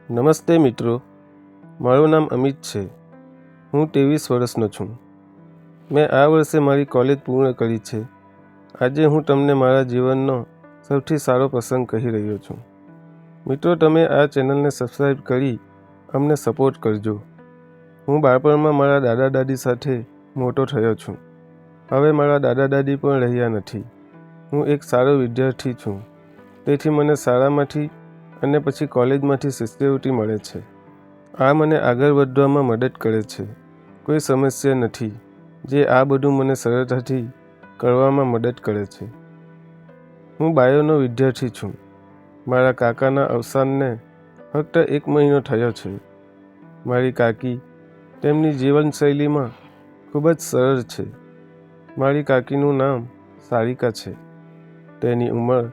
નમસ્તે મિત્રો, મારું નામ અમિત છે. હું 23 વર્ષનો છું. મેં આ વર્ષે મારી કોલેજ પૂર્ણ કરી છે. આજે હું તમને મારા જીવનનો સૌથી સારો પ્રસંગ કહી રહ્યો છું. મિત્રો, તમે આ ચેનલને સબસ્ક્રાઈબ કરી અમને સપોર્ટ કરજો. હું બાળપણમાં મારા દાદા દાદી સાથે મોટો થયો છું. હવે મારા દાદા દાદી પણ રહ્યા નથી. હું એક સારો વિદ્યાર્થી છું, તેથી મને શાળામાંથી અને પછી કોલેજમાંથી શિષ્યવૃત્તિ મળે છે. આ મને આગળ વધવામાં મદદ કરે છે. કોઈ સમસ્યા નથી, જે આ બધું મને સરળતાથી કરવામાં મદદ કરે છે. હું બાયોનો વિદ્યાર્થી છું. મારા કાકાના અવસાનને ફક્ત 1 મહિનો થયો છે. મારી કાકી તેમની જીવનશૈલીમાં ખૂબ જ સરળ છે. મારી કાકીનું નામ સારિકા છે. તેની ઉંમર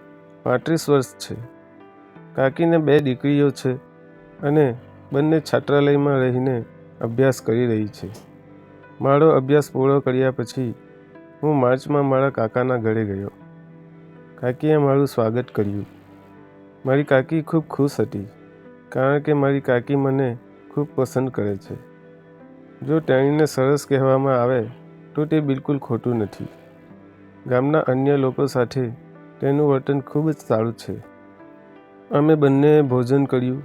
35 વર્ષ છે. કાકીને 2 દીકરીઓ છે અને બંને છાત્રાલયમાં રહીને અભ્યાસ કરી રહી છે. મારો અભ્યાસ પૂરો કર્યા પછી હું માર્ચમાં મારા કાકાના ઘરે ગયો. કાકીએ મારું સ્વાગત કર્યું. મારી કાકી ખૂબ ખુશ હતી, કારણ કે મારી કાકી મને ખૂબ પસંદ કરે છે. જો તેણીને સરસ કહેવામાં આવે તો તે બિલકુલ ખોટું નથી. ગામના અન્ય લોકો સાથે તેનું વર્તન ખૂબ જ સારું છે. અમે બંનેએ ભોજન કર્યું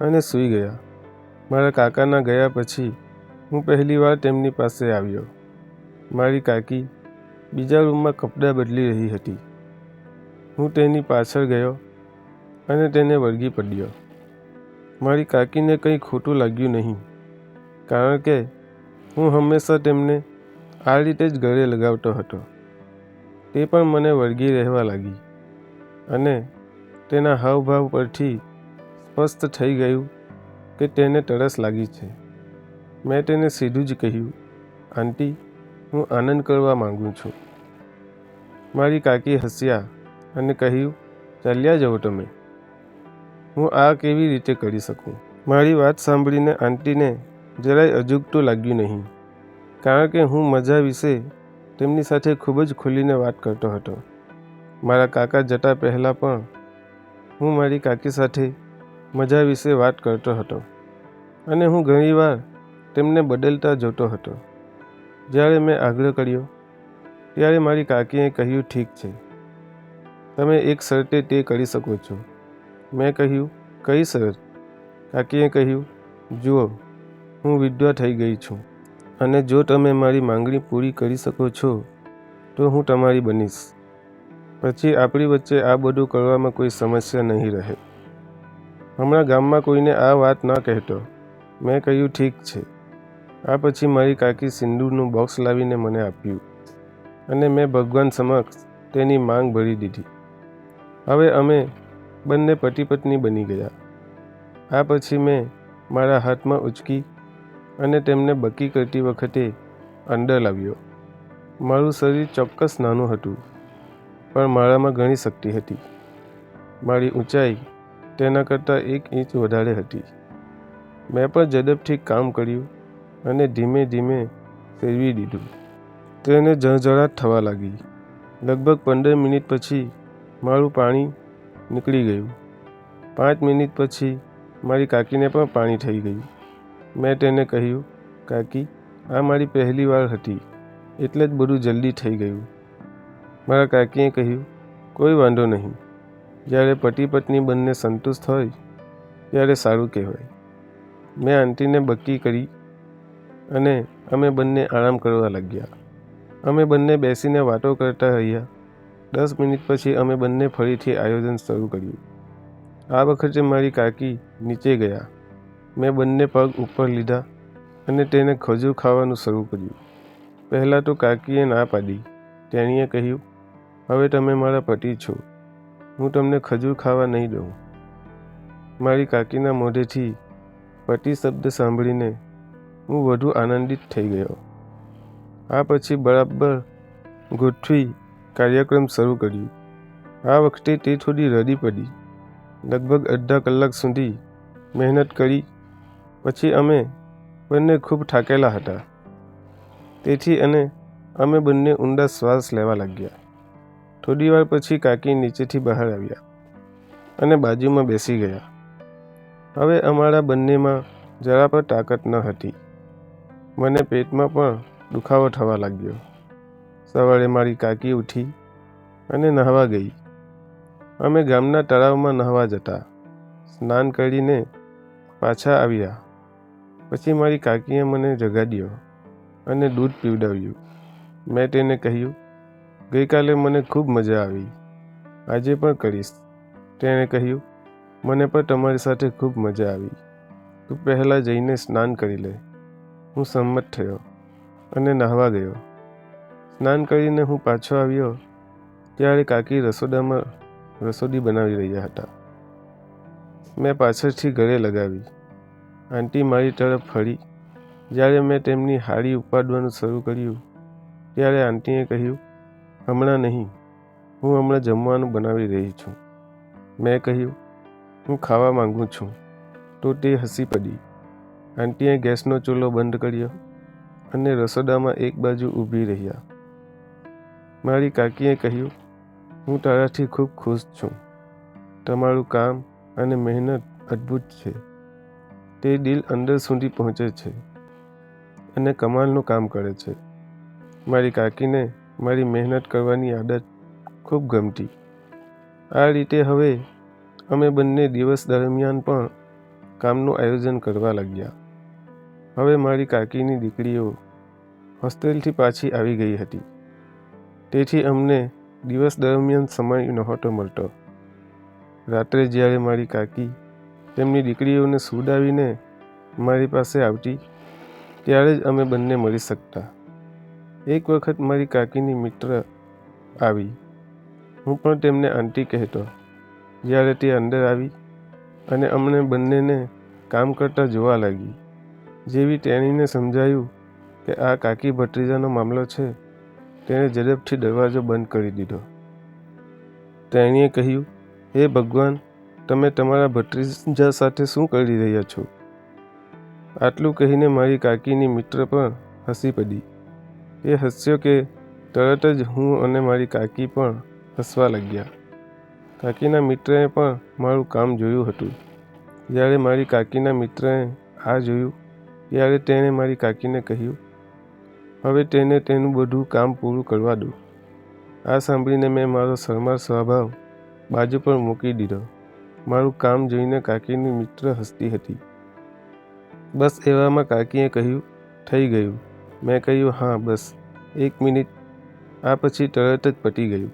અને સૂઈ ગયા. મારા કાકાના ગયા પછી હું પહેલીવાર તેમની પાસે આવ્યો. મારી કાકી બીજા રૂમમાં કપડાં બદલી રહી હતી. હું તેની પાછળ ગયો અને તેને વળગી પડ્યો. મારી કાકીને કંઈ ખોટું લાગ્યું નહીં, કારણ કે હું હંમેશા તેમને આ રીતે જ ગળે લગાવતો હતો. તે પણ મને વળગી રહેવા લાગી અને તેના હાવભાવ પરથી સ્પષ્ટ થઈ ગયું કે તેને તરસ લાગી છે. મેં તેને સીધું જ કહ્યું, આંટી, હું આનંદ કરવા માંગુ છું. મારી કાકી હસ્યા અને કહ્યું, ચાલ્યા જાઓ તમે. હું આ કેવી રીતે કરી શકું? મારી વાત સાંભળીને આંટીને જરાય અજુગતું લાગ્યું નહીં, કારણ કે હું મજા વિશે તેમની સાથે ખૂબ જ ખુલીને વાત કરતો હતો. મારા કાકા જતા પહેલાં પણ હું મારી કાકી સાથે મજા વિશે વાત કરતો હતો અને હું ઘણીવાર તેમને બદલતા જોતો હતો. જ્યારે મેં આગ્રહ કર્યો, ત્યારે મારી કાકીએ કહ્યું, ઠીક છે, તમે એક શરતે તે કરી શકો છો. મેં કહ્યું, કઈ શરત? કાકીએ કહ્યું, જુઓ, હું વિધવા થઈ ગઈ છું અને જો તમે મારી માંગણી પૂરી કરી શકો છો તો હું તમારી બનીશ. પછી આપણી વચ્ચે આ બધું કરવામાં કોઈ સમસ્યા નહીં રહે. હમણાં ગામમાં કોઈને આ વાત ન કહેતો. મેં કહ્યું, ઠીક છે. આ પછી મારી કાકી સિંદૂરનું બોક્સ લાવીને મને આપ્યું અને મેં ભગવાન સમક્ષ તેની માંગ ભરી દીધી. હવે અમે બંને પતિ પત્ની બની ગયા. આ પછી મેં મારા હાથમાં ઉચકી અને તેમને બકી કરતી વખતે અંદર લાવ્યો. મારું શરીર ચોક્કસ નાનું હતું, પણ મારામાં ઘણી શક્તિ હતી. મારી ઊંચાઈ તેના કરતાં 1 ઇંચ વધારે હતી. મેં પણ ઝડપથી કામ કર્યું અને ધીમે ધીમે ફેરવી દીધું. તેને ઝળઝળાટ થવા લાગી. લગભગ 15 મિનિટ પછી મારું પાણી નીકળી ગયું. 5 મિનિટ પછી મારી કાકીને પણ પાણી થઈ ગયું. મેં તેને કહ્યું, કાકી, આ મારી પહેલી વાર હતી, એટલે જ બધું જલ્દી થઈ ગયું. મારા કાકીએ કહ્યું, કોઈ વાંધો નહીં. જ્યારે પતિ પત્ની બંને સંતુષ્ટ હોય ત્યારે સારું કહેવાય. મેં આંટીને બકી કરી અને અમે બંને આરામ કરવા લાગ્યા. અમે બંને બેસીને વાતો કરતા રહ્યા. 10 મિનિટ પછી અમે બંને ફરીથી આયોજન શરૂ કર્યું. આ વખતે મારી કાકી નીચે ગયા. મેં બંને પગ ઉપર લીધા અને તેને ખજૂર ખાવાનું શરૂ કર્યું. પહેલાં તો કાકીએ ના પાડી. તેણીએ કહ્યું, હવે તમે મારા પતિ છો, હું તમને ખજૂર ખાવા નહીં દઉં. મારી કાકીના મોઢેથી પતિ શબ્દ સાંભળીને હું વધુ આનંદિત થઈ ગયો. આ પછી બરાબર ગોઠવી કાર્યક્રમ શરૂ કર્યું. આ વખતે તે થોડી રડી પડી. લગભગ અડધા કલાક સુધી મહેનત કરી પછી અમે બંને ખૂબ થાકેલા હતા. તેથી અમે બંને ઊંડા શ્વાસ લેવા લાગ્યા. થોડીવાર પછી કાકી નીચેથી બહાર આવ્યા અને બાજુમાં બેસી ગયા. હવે અમારા બંનેમાં જરા પણ તાકાત ન હતી. મને પેટમાં પણ દુખાવો થવા લાગ્યો. સવારે મારી કાકી ઉઠી અને નહાવા ગઈ. અમે ગામના તળાવમાં નહાવા જતા. સ્નાન કરીને પાછા આવ્યા પછી મારી કાકીએ મને જગાડ્યો અને દૂધ પીવડાવ્યું. મેં તેને કહ્યું, ગઈકાલે મને ખૂબ મજા આવી, આજે પણ કરીશ. તેણે કહ્યું, મને પણ તમારી સાથે ખૂબ મજા આવી. તું પહેલાં જઈને સ્નાન કરી લે. હું સંમત થયો અને નહાવા ગયો. સ્નાન કરીને હું પાછો આવ્યો ત્યારે કાકી રસોડામાં રસોડી બનાવી રહ્યા હતા. મેં પાછળથી ગળે લગાવી. આંટી મારી તરફ ફરી. જ્યારે મેં તેમની હાડી ઉપાડવાનું શરૂ કર્યું ત્યારે આંટીએ કહ્યું, હમણાં નહીં, હું હમણાં જમવાનું બનાવી રહી છું. મેં કહ્યું, હું ખાવા માંગુ છું. તો તે હસી પડી. આંટીએ ગેસનો ચૂલો બંધ કર્યો અને રસોડામાં એક બાજુ ઊભી રહ્યા. મારી કાકીએ કહ્યું, હું તારાથી ખૂબ ખુશ છું. તમારું કામ અને મહેનત અદ્ભુત છે. તે દિલ અંદર સુધી પહોંચે છે અને કમાલનું કામ કરે છે. મારી કાકીને મારી મહેનત કરવાની આદત ખૂબ ગમતી. આ રીતે હવે અમે બંને દિવસ દરમિયાન પણ કામનું આયોજન કરવા લાગ્યા. હવે મારી કાકીની દીકરીઓ હોસ્ટેલથી પાછી આવી ગઈ હતી. તેથી અમને દિવસ દરમિયાન સમય નહોતો મળતો. રાત્રે જ્યારે મારી કાકી તેમની દીકરીઓને સુવડાવીને મારી પાસે આવતી ત્યારે જ અમે બંને મળી શકતા. એક વખત મારી કાકીની મિત્ર આવી. હું પણ તેમને આંટી કહેતો. જ્યારે તે અંદર આવી અને અમને બંનેને કામ કરતા જોવા લાગી. જેવી તેણીને સમજાયું કે આ કાકી ભત્રીજાનો મામલો છે, તેણે ઝડપથી દરવાજો બંધ કરી દીધો. તેણીએ કહ્યું, હે ભગવાન, તમે તમારા ભત્રીજા સાથે શું કરી રહ્યા છો? આટલું કહીને મારી કાકીની મિત્ર પણ હસી પડી. તે હસ્યો કે તરત જ હું અને મારી કાકી પણ હસવા લાગ્યા. કાકીના મિત્રએ પણ મારું કામ જોયું હતું. જ્યારે મારી કાકીના મિત્રએ આ જોયું ત્યારે તેણે મારી કાકીને કહ્યું, હવે તેને તેનું બધું કામ પૂરું કરવા દો. આ સાંભળીને મેં મારો શરમાળ સ્વભાવ બાજુ પર મૂકી દીધો. મારું કામ જોઈને કાકીની મિત્ર હસતી હતી. બસ એવામાં કાકીએ કહ્યું, થઈ ગયું. મેં કહ્યું, હા બસ 1 મિનિટ. આ પછી તરત જ પતી ગયું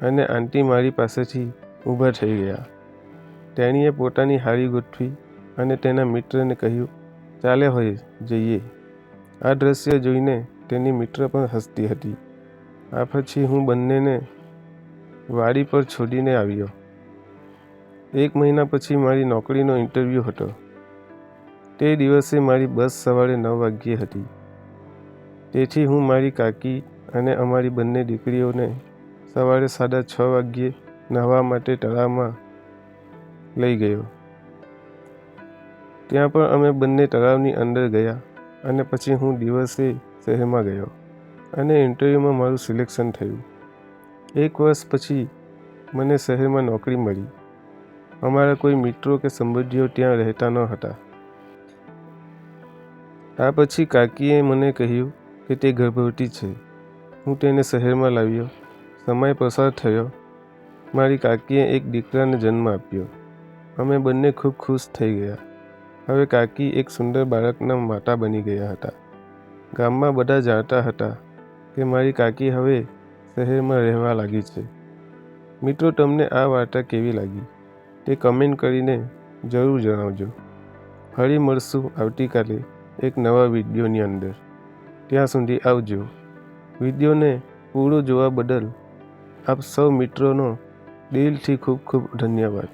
અને આંટી મારી પાસેથી ઊભા થઈ ગયા. તેણીએ પોતાની હાડી ગોઠવી અને તેના મિત્રને કહ્યું, ચાલે હવે જઈએ. આ દ્રશ્ય જોઈને તેની મિત્ર પણ હસતી હતી. આ પછી હું બંનેને વાડી પર છોડીને આવ્યો. 1 મહિના પછી મારી નોકરીનો ઇન્ટરવ્યૂ હતો. તે દિવસે મારી બસ સવારે 9 વાગ્યે હતી. તેથી હું મારી કાકી અને અમારી બંને દીકરીઓને સવારે 6:30 વાગ્યે નહાવા માટે તળાવમાં લઈ ગયો. ત્યાં પણ અમે બંને તળાવની અંદર ગયા અને પછી હું દિવસે શહેરમાં ગયો અને ઇન્ટરવ્યૂમાં મારું સિલેક્શન થયું. 1 વર્ષ પછી મને શહેરમાં નોકરી મળી. અમારા કોઈ મિત્રો કે સંબંધીઓ ત્યાં રહેતા ન હતા. આ પછી કાકીએ મને કહ્યું કે તે ગર્ભવતી છે. હું તેને શહેરમાં લાવ્યો. સમય પસાર થયો. મારી કાકીએ એક દીકરાને જન્મ આપ્યો. અમે બંને ખૂબ ખુશ થઈ ગયા. હવે કાકી એક સુંદર બાળકના માતા બની ગયા હતા. ગામમાં બધા જાણતા હતા કે મારી કાકી હવે શહેરમાં રહેવા લાગી છે. મિત્રો, તમને આ વાર્તા કેવી લાગી તે કમેન્ટ કરીને જરૂર જણાવજો. ફરી મળશું આવતીકાલે એક નવા વિડીયોની અંદર. ત્યાં સુધી આવજો. વિડીયોને પૂરો જોવા બદલ આપ સૌ મિત્રોનો દિલથી ખૂબ ખૂબ ધન્યવાદ.